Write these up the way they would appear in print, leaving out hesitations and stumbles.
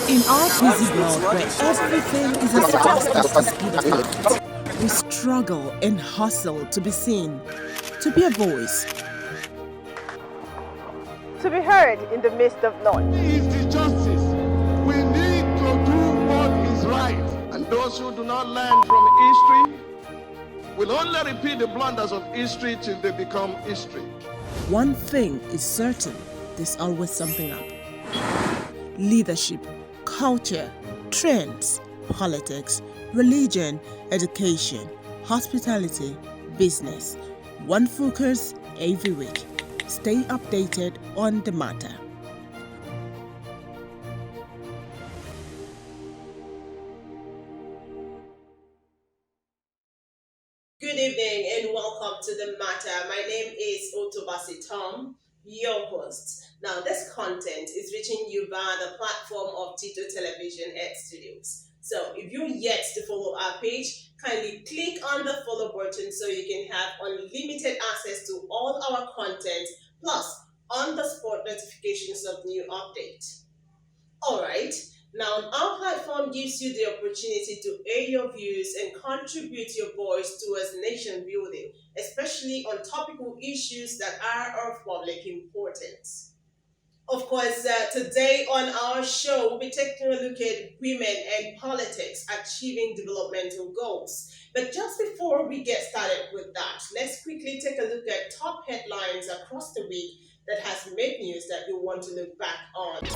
In our busy world where everything is as fast as the speed of light, we struggle and hustle to be seen, to be a voice, to be heard in the midst of noise. Is the justice. We need to do what is right. And those who do not learn from history will only repeat the blunders of history till they become history. One thing is certain, there's always something up. Leadership, culture, trends, politics, religion, education, hospitality, business. One focus every week. Stay updated on the matter. Good evening and welcome to The Matter. My name is Otobasi Tom, your host. Now, this content is reaching you via the platform of Tito Television X Studios. So, if you're yet to follow our page, kindly click on the follow button so you can have unlimited access to all our content, plus on-the-spot notifications of new updates. All right. Now, our platform gives you the opportunity to air your views and contribute your voice towards nation building, especially on topical issues that are of public importance. Of course, today on our show, we'll be taking a look at women and politics achieving developmental goals. But just before we get started with that, let's quickly take a look at top headlines across the week that has made news that you want to look back on.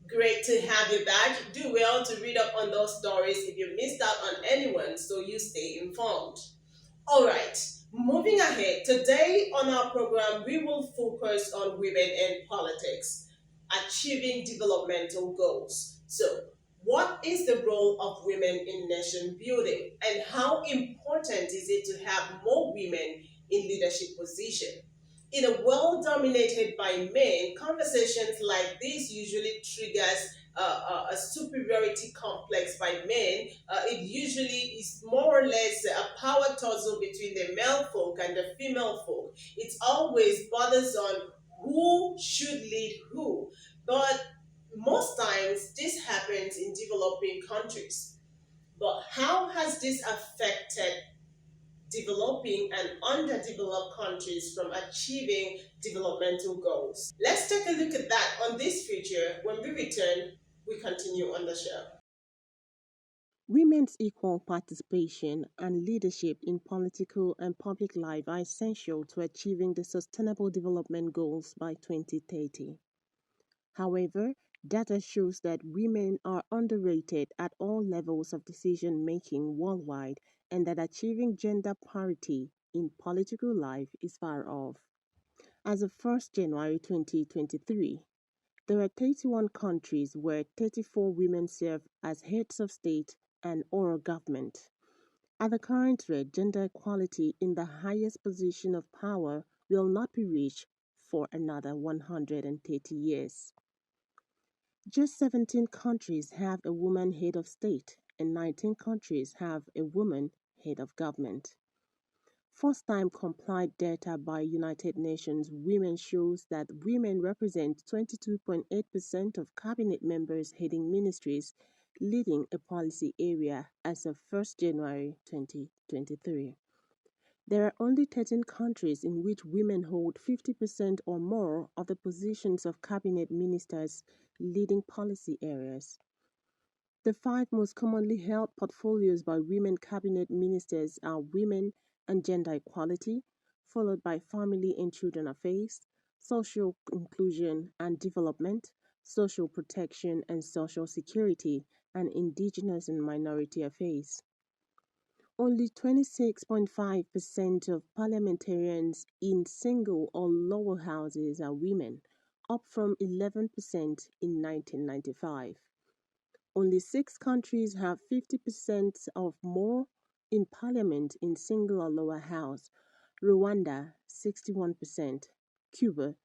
Great to have you back. Do well to read up on those stories if you missed out on anyone so you stay informed. All right, moving ahead. Today on our program, we will focus on women and politics, achieving developmental goals. So, what is the role of women in nation building, and how important is it to have more women in leadership position? In a world dominated by men, conversations like this usually triggers a superiority complex by men. It usually is more or less a power tussle between the male folk and the female folk. It always bothers on who should lead who. But most times this happens in developing countries. But how has this affected developing and underdeveloped countries from achieving developmental goals? Let's take a look at that on this feature. When we return, we continue on the show. Women's equal participation and leadership in political and public life are essential to achieving the Sustainable Development Goals by 2030. However, data shows that women are underrated at all levels of decision making worldwide and that achieving gender parity in political life is far off. As of 1st January 2023, there are 31 countries where 34 women serve as heads of state and or government. At the current rate, gender equality in the highest position of power will not be reached for another 130 years. Just 17 countries have a woman head of state, and 19 countries have a woman head of government. First time compiled data by United Nations Women shows that women represent 22.8% of cabinet members heading ministries leading a policy area as of 1st January 2023. There are only 13 countries in which women hold 50% or more of the positions of cabinet ministers leading policy areas. The five most commonly held portfolios by women cabinet ministers are women and gender equality, followed by family and children affairs, social inclusion and development, social protection and social security, and indigenous and minority affairs. Only 26.5% of parliamentarians in single or lower houses are women, up from 11% in 1995. Only 6 countries have 50% of more in parliament in single or lower house: Rwanda 61%, Cuba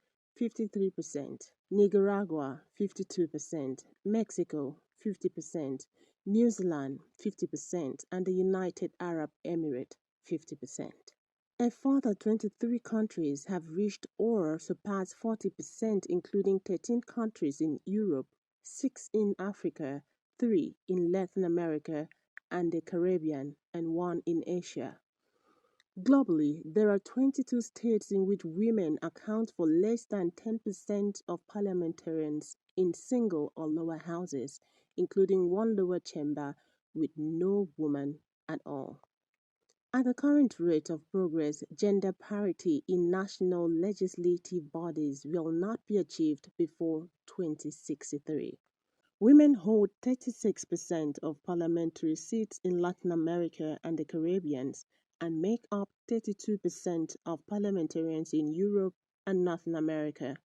53%, Nicaragua 52%, Mexico 50%, New Zealand 50%, and the United Arab Emirates 50%. A further 23 countries have reached or surpassed 40%, including 13 countries in Europe, 6 in Africa, 3 in Latin America and the Caribbean, and 1 in Asia. Globally, there are 22 states in which women account for less than 10% of parliamentarians in single or lower houses, including one lower chamber with no woman at all. At the current rate of progress, gender parity in national legislative bodies will not be achieved before 2063. Women hold 36% of parliamentary seats in Latin America and the Caribbean and make up 32% of parliamentarians in Europe and North America.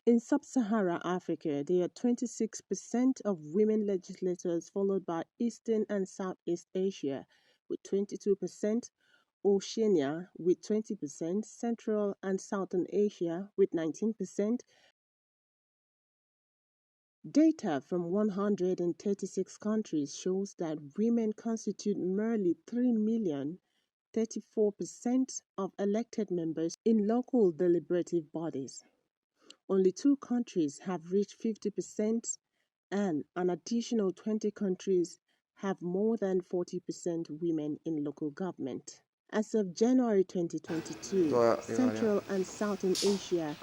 In sub-Saharan Africa, there are 26% of women legislators, followed by Eastern and Southeast Asia with 22%, Oceania with 20%, Central and Southern Asia with 19%. Data from 136 countries shows that women constitute merely 3,034,000 of elected members in local deliberative bodies. Only 2 countries have reached 50%, and an additional 20 countries have more than 40% women in local government. As of January 2022, Central and Southern Asia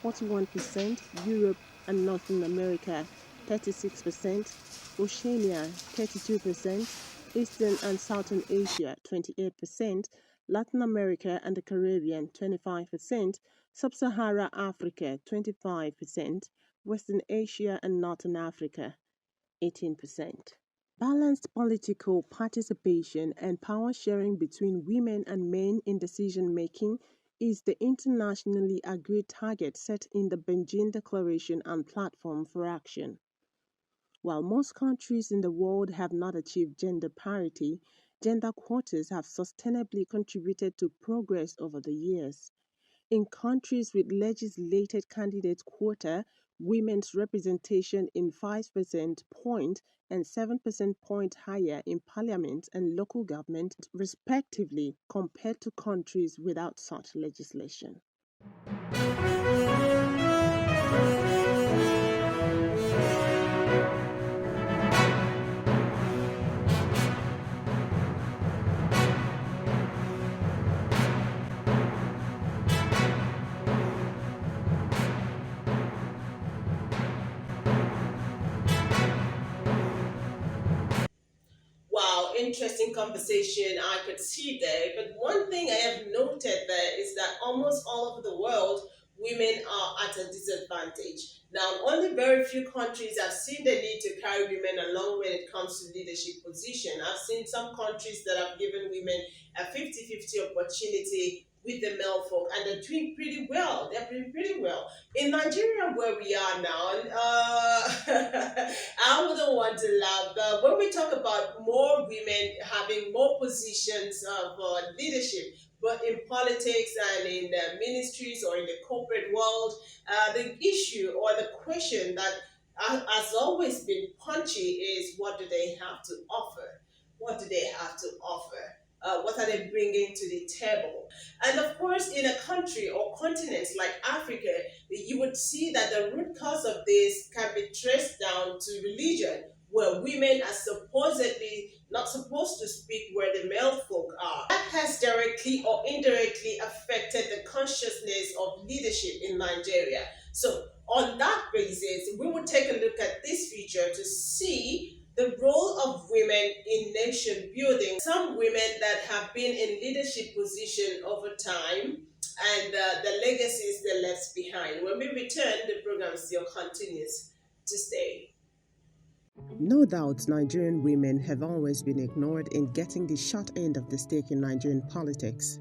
41%, Europe and North America 36%, Oceania 32%, Eastern and Southern Asia 28%, Latin America and the Caribbean 25%, Sub-Saharan Africa 25%, Western Asia and Northern Africa, 18%. Balanced political participation and power sharing between women and men in decision making is the internationally agreed target set in the Beijing Declaration and Platform for Action. While most countries in the world have not achieved gender parity, gender quotas have sustainably contributed to progress over the years. In countries with legislated candidate quota, women's representation in 5% point and 7% point higher in parliament and local government, respectively, compared to countries without such legislation. Wow, interesting conversation I could see there. But one thing I have noted there is that almost all over the world, women are at a disadvantage. Now, only very few countries have seen the need to carry women along when it comes to leadership position. I've seen some countries that have given women a 50-50 opportunity with the male folk, and they're doing pretty well. They're doing pretty well. In Nigeria, where we are now, I wouldn't want to laugh, but when we talk about more women having more positions of leadership, but in politics and in ministries or in the corporate world, the issue or the question that has always been punchy is, what do they have to offer? What do they have to offer? What are they bringing to the table? And of course, in a country or continent like Africa, you would see that the root cause of this can be traced down to religion, where women are supposedly not supposed to speak where the male folk are. That has directly or indirectly affected the consciousness of leadership in Nigeria. So, on that basis, we will take a look at this feature to see the role of women in nation building. Some women that have been in leadership position over time and the legacies they left behind. When we return, the program still continues to stay. No doubt Nigerian women have always been ignored in getting the short end of the stick in Nigerian politics.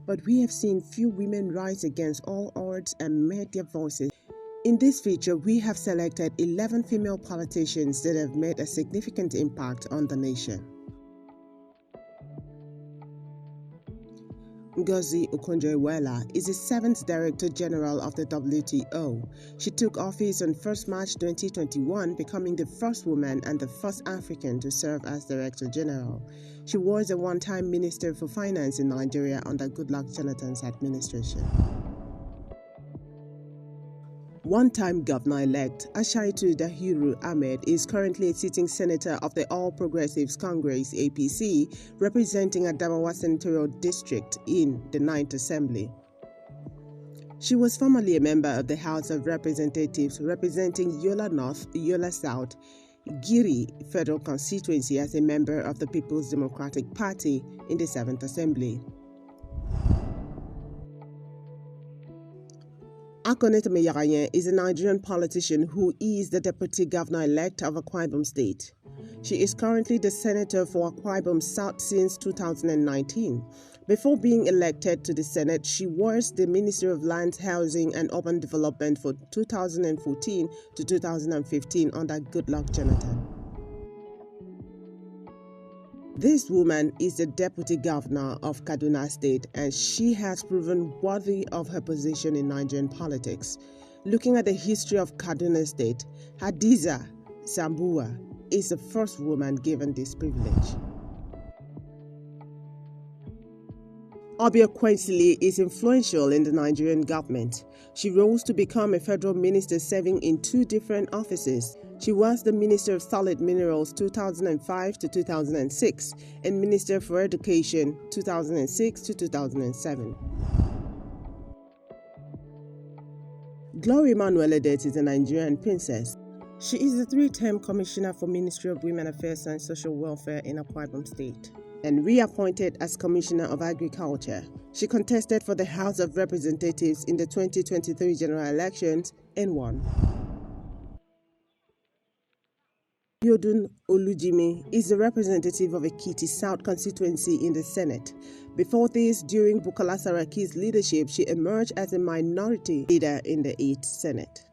But we have seen few women rise against all odds and made their voices. In this feature, we have selected 11 female politicians that have made a significant impact on the nation. Ngozi Okonjo-Iweala is the 7th Director General of the WTO. She took office on 1st March 2021, becoming the first woman and the first African to serve as Director General. She was a one-time Minister for Finance in Nigeria under Goodluck Jonathan's administration. One-time governor-elect Ashaitu Dahiru Ahmed is currently a sitting senator of the All Progressives Congress (APC), representing Adamawa Senatorial District in the 9th Assembly. She was formerly a member of the House of Representatives representing Yola North, Yola South, Giri Federal Constituency as a member of the People's Democratic Party in the 7th Assembly. Akonet Meyarayen is a Nigerian politician who is the Deputy Governor-elect of Akwa Ibom State. She is currently the Senator for Akwa Ibom South since 2019. Before being elected to the Senate, she was the Minister of Lands, Housing and Urban Development for 2014 to 2015 under Goodluck Jonathan. This woman is the Deputy Governor of Kaduna State, and she has proven worthy of her position in Nigerian politics. Looking at the history of Kaduna State, Hadiza Sambua is the first woman given this privilege. Obia Quaitili is influential in the Nigerian government. She rose to become a federal minister serving in 2 different offices. She was the Minister of Solid Minerals 2005 to 2006 and Minister for Education 2006 to 2007. Glory Manuel-Edet is a Nigerian princess. She is the 3-term Commissioner for Ministry of Women Affairs and Social Welfare in Akwa Ibom State and reappointed as Commissioner of Agriculture. She contested for the House of Representatives in the 2023 general elections and won. Yodun Olujimi is the representative of Ekiti South constituency in the Senate. Before this, during Bukola Saraki's leadership, she emerged as a minority leader in the 8th Senate.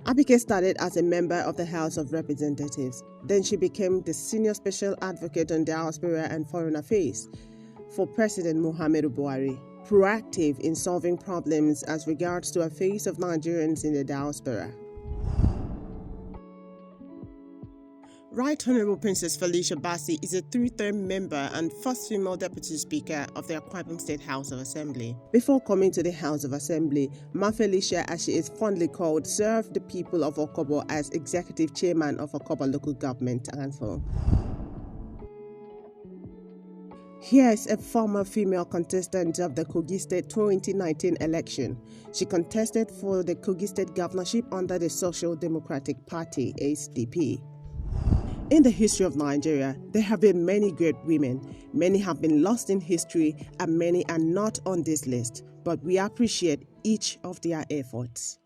Abike started as a member of the House of Representatives. Then she became the senior special advocate on diaspora and foreign affairs for President Muhammadu Buhari, proactive in solving problems as regards to affairs of Nigerians in the diaspora. Right Honorable Princess Felicia Bassi is a three-term member and first female deputy speaker of the Akwa Ibom State House of Assembly. Before coming to the House of Assembly, Ma Felicia, as she is fondly called, served the people of Okobo as executive chairman of Okobo Local Government Council. Here is a former female contestant of the Kogi State 2019 election. She contested for the Kogi State governorship under the Social Democratic Party, SDP. In the history of Nigeria, there have been many great women. Many have been lost in history and many are not on this list, but we appreciate each of their efforts.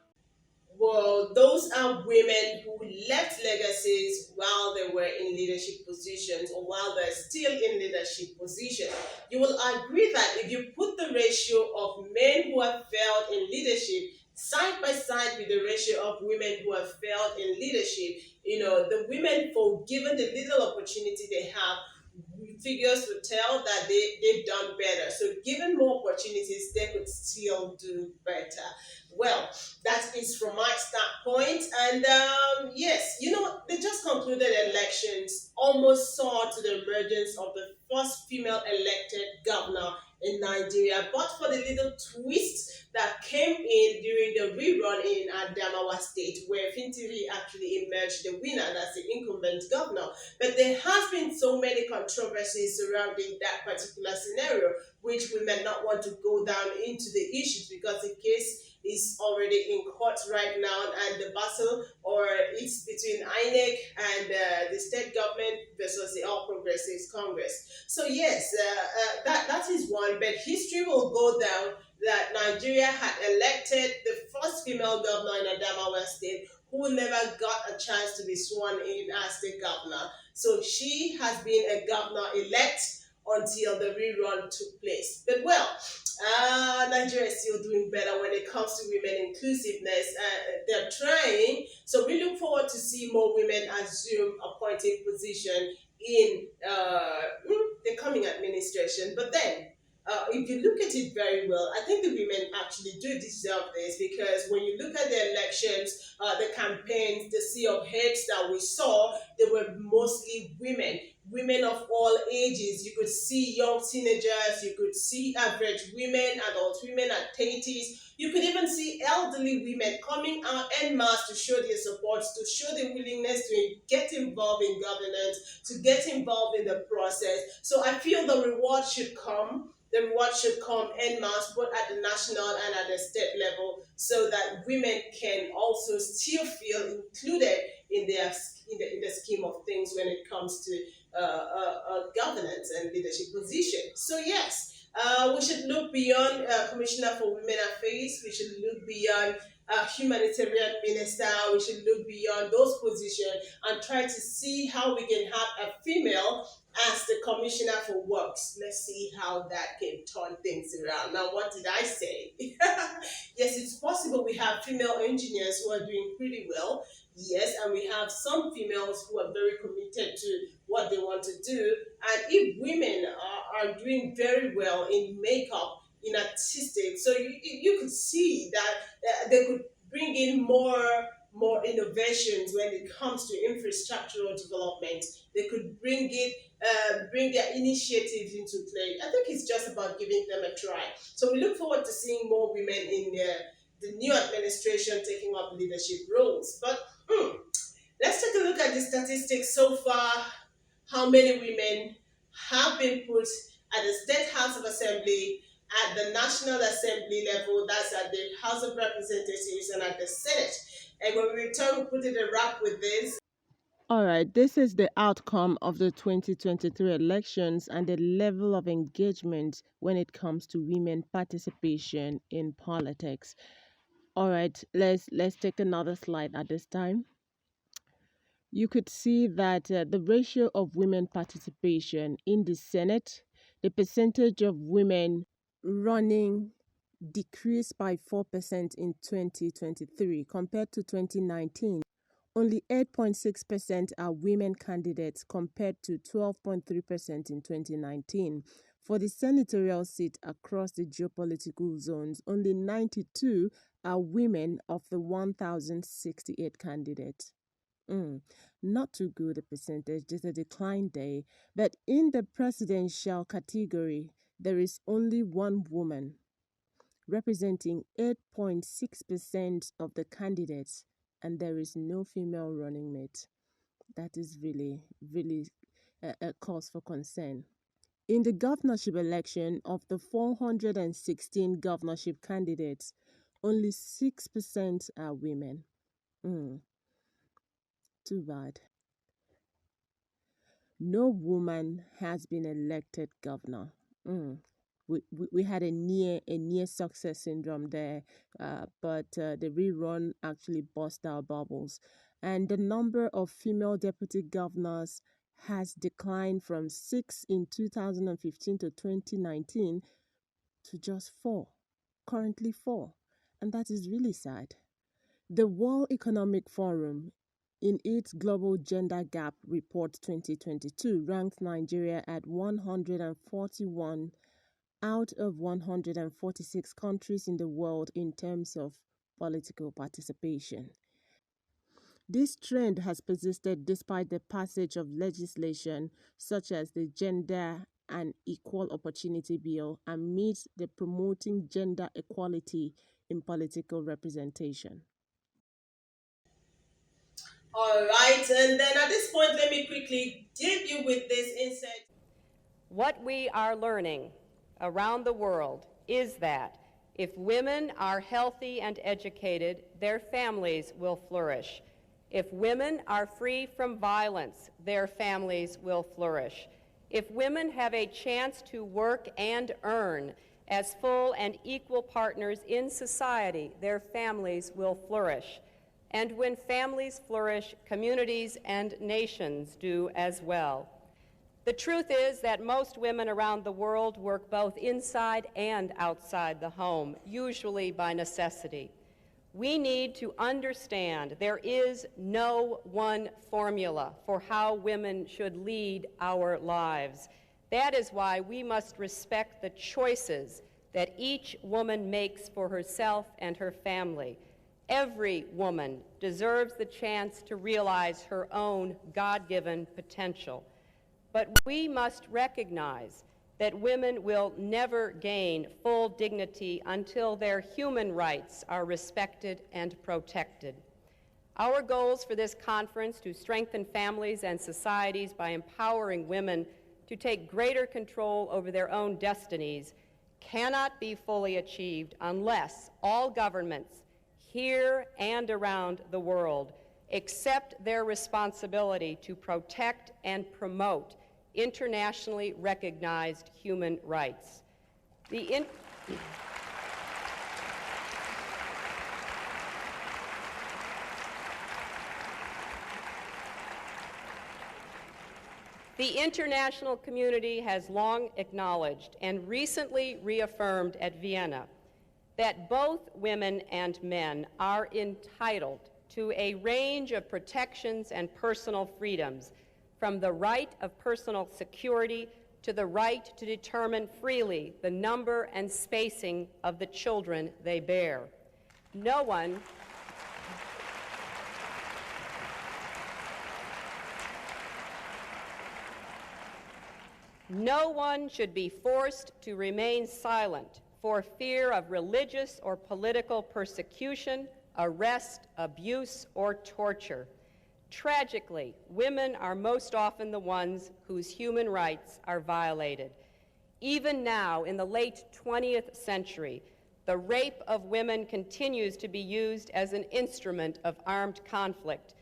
Well, those are women who left legacies while they were in leadership positions or while they're still in leadership positions. You will agree that if you put the ratio of men who have failed in leadership side by side with the ratio of women who have failed in leadership, the women, for given the little opportunity they have, figures would tell that they've done better. So given more opportunities, they could still do better. Well, that is from my standpoint. And yes, they just concluded elections, almost saw to the emergence of the first female elected governor in Nigeria, but for the little twist that came in during the rerun in Adamawa State, where Fintiri actually emerged the winner, that's the incumbent governor. But there has been so many controversies surrounding that particular scenario, which we may not want to go down into the issues because the case is already in court right now, and the battle or it's between INEC and the state government versus the All Progressives Congress. So yes, that is one. But history will go down that Nigeria had elected the first female governor in Adamawa State who never got a chance to be sworn in as the governor. So she has been a governor-elect until the rerun took place. But well, Nigeria is still doing better when it comes to women inclusiveness. They're trying. So we look forward to see more women assume appointed position in the coming administration. But then, if you look at it very well, I think the women actually do deserve this because when you look at the elections, the campaigns, the sea of heads that we saw, they were mostly women of all ages. You could see young teenagers, you could see average women, adult women at 30s. You could even see elderly women coming out en masse to show their support, to show the willingness to get involved in governance, to get involved in the process. So I feel the reward should come. The reward should come en masse, both at the national and at the state level, so that women can also still feel included in the scheme of things when it comes to governance and leadership position. So yes, we should look beyond Commissioner for Women Affairs. We should look beyond humanitarian minister. We should look beyond those positions and try to see how we can have a female as the commissioner for works. Let's see how that can turn things around. Now, what did I say? Yes, it's possible we have female engineers who are doing pretty well. Yes, and we have some females who are very committed to what they want to do. And if women are doing very well in makeup, in artistic, so you could see that they could bring in more innovations when it comes to infrastructural development. They could bring their initiatives into play. I think it's just about giving them a try. So we look forward to seeing more women in the new administration taking up leadership roles. But let's take a look at the statistics so far. How many women have been put at the State House of Assembly, at the National Assembly level, that's at the House of Representatives, and at the Senate. And when we return, we'll put it a wrap with this. All right, this is the outcome of the 2023 elections and the level of engagement when it comes to women participation in politics. All right, let's take another slide at this time. You could see that the ratio of women participation in the Senate, the percentage of women running decreased by 4% in 2023 compared to 2019. Only 8.6% are women candidates compared to 12.3% in 2019. For the senatorial seat across the geopolitical zones, only 92 are women of the 1,068 candidates. Not too good a percentage, there's a decline there. But in the presidential category, there is only one woman representing 8.6% of the candidates, and there is no female running mate. That is really a cause for concern. In the governorship election, of the 416 governorship candidates, only 6% are women. Too bad. No woman has been elected governor. We had a near success syndrome there, but the rerun actually burst our bubbles. And the number of female deputy governors has declined from 6 in 2015 to 2019 to just 4, currently 4. And that is really sad. The World Economic Forum, in its Global Gender Gap Report 2022, ranked Nigeria at 141 out of 146 countries in the world in terms of political participation. This trend has persisted despite the passage of legislation such as the Gender and Equal Opportunity Bill amidst the promoting gender equality in political representation. All right, and then at this point, let me quickly give you with this insight. What we are learning around the world is that if women are healthy and educated, their families will flourish. If women are free from violence, their families will flourish. If women have a chance to work and earn as full and equal partners in society, their families will flourish. And when families flourish, communities and nations do as well. The truth is that most women around the world work both inside and outside the home, usually by necessity. We need to understand there is no one formula for how women should lead our lives. That is why we must respect the choices that each woman makes for herself and her family. Every woman deserves the chance to realize her own God-given potential. But we must recognize that women will never gain full dignity until their human rights are respected and protected. Our goals for this conference to strengthen families and societies by empowering women to take greater control over their own destinies cannot be fully achieved unless all governments here and around the world accept their responsibility to protect and promote internationally recognized human rights. The international community has long acknowledged and recently reaffirmed at Vienna that both women and men are entitled to a range of protections and personal freedoms, from the right of personal security to the right to determine freely the number and spacing of the children they bear. No one should be forced to remain silent for fear of religious or political persecution, arrest, abuse, or torture. Tragically, women are most often the ones whose human rights are violated. Even now, in the late 20th century, the rape of women continues to be used as an instrument of armed conflict.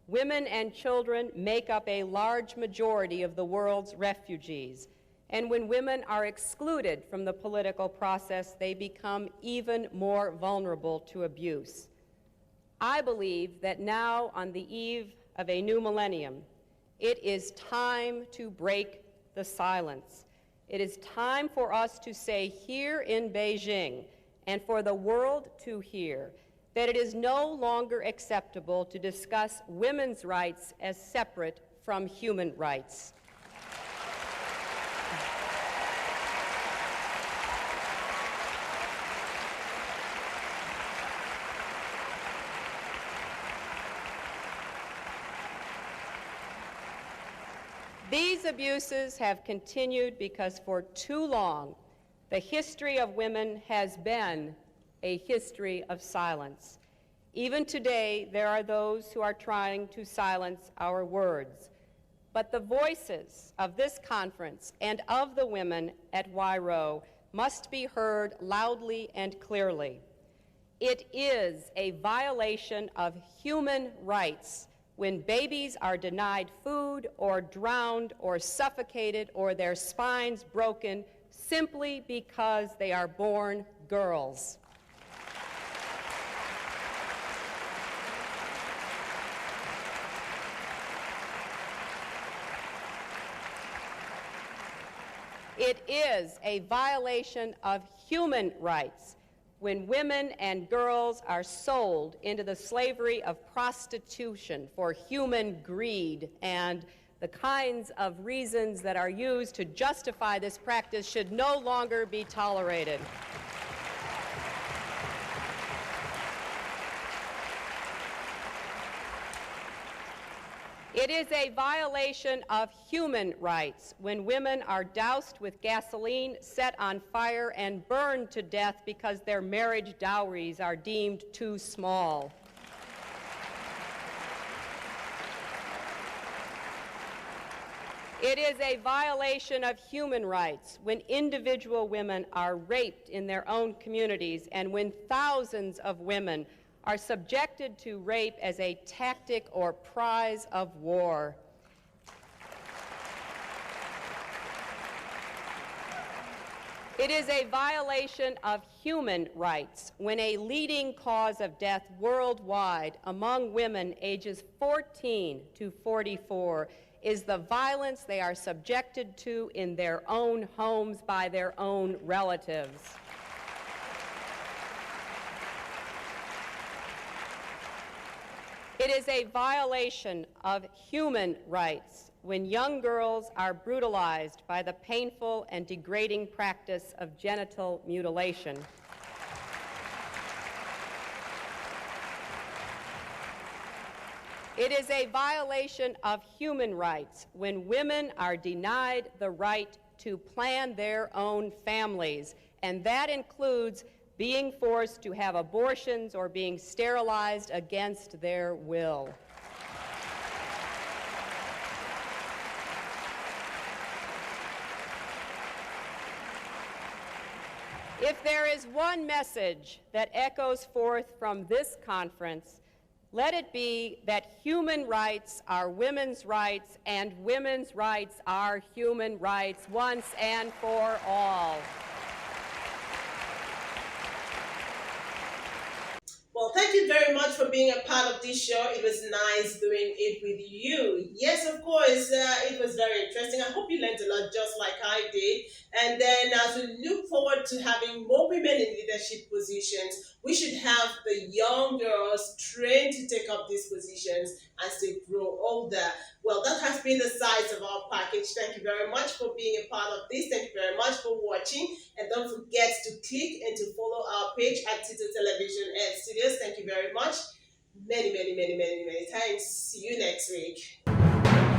Women and children make up a large majority of the world's refugees. And when women are excluded from the political process, they become even more vulnerable to abuse. I believe that now, on the eve of a new millennium, it is time to break the silence. It is time for us to say here in Beijing, and for the world to hear, that it is no longer acceptable to discuss women's rights as separate from human rights. These abuses have continued because for too long, the history of women has been a history of silence. Even today, there are those who are trying to silence our words. But the voices of this conference and of the women at YRO must be heard loudly and clearly. It is a violation of human rights when babies are denied food or drowned or suffocated or their spines broken simply because they are born girls. It is a violation of human rights when women and girls are sold into the slavery of prostitution for human greed, and the kinds of reasons that are used to justify this practice should no longer be tolerated. It is a violation of human rights when women are doused with gasoline, set on fire, and burned to death because their marriage dowries are deemed too small. It is a violation of human rights when individual women are raped in their own communities and when thousands of women are subjected to rape as a tactic or prize of war. It is a violation of human rights when a leading cause of death worldwide among women ages 14 to 44 is the violence they are subjected to in their own homes by their own relatives. It is a violation of human rights when young girls are brutalized by the painful and degrading practice of genital mutilation. It is a violation of human rights when women are denied the right to plan their own families, and that includes being forced to have abortions or being sterilized against their will. If there is one message that echoes forth from this conference, let it be that human rights are women's rights and women's rights are human rights once and for all. Well, thank you very much for being a part of this show. It was nice doing it with you. Yes, of course, it was very interesting. I hope you learned a lot just like I did. And then as we look forward to having more women in leadership positions, we should have the young girls trained to take up these positions as they grow older. Well, that has been the size of our package. Thank you very much for being a part of this. Thank you very much for watching. And don't forget to click and to follow our page at Tito Television and Studios. Thank you very much. Many thanks. See you next week.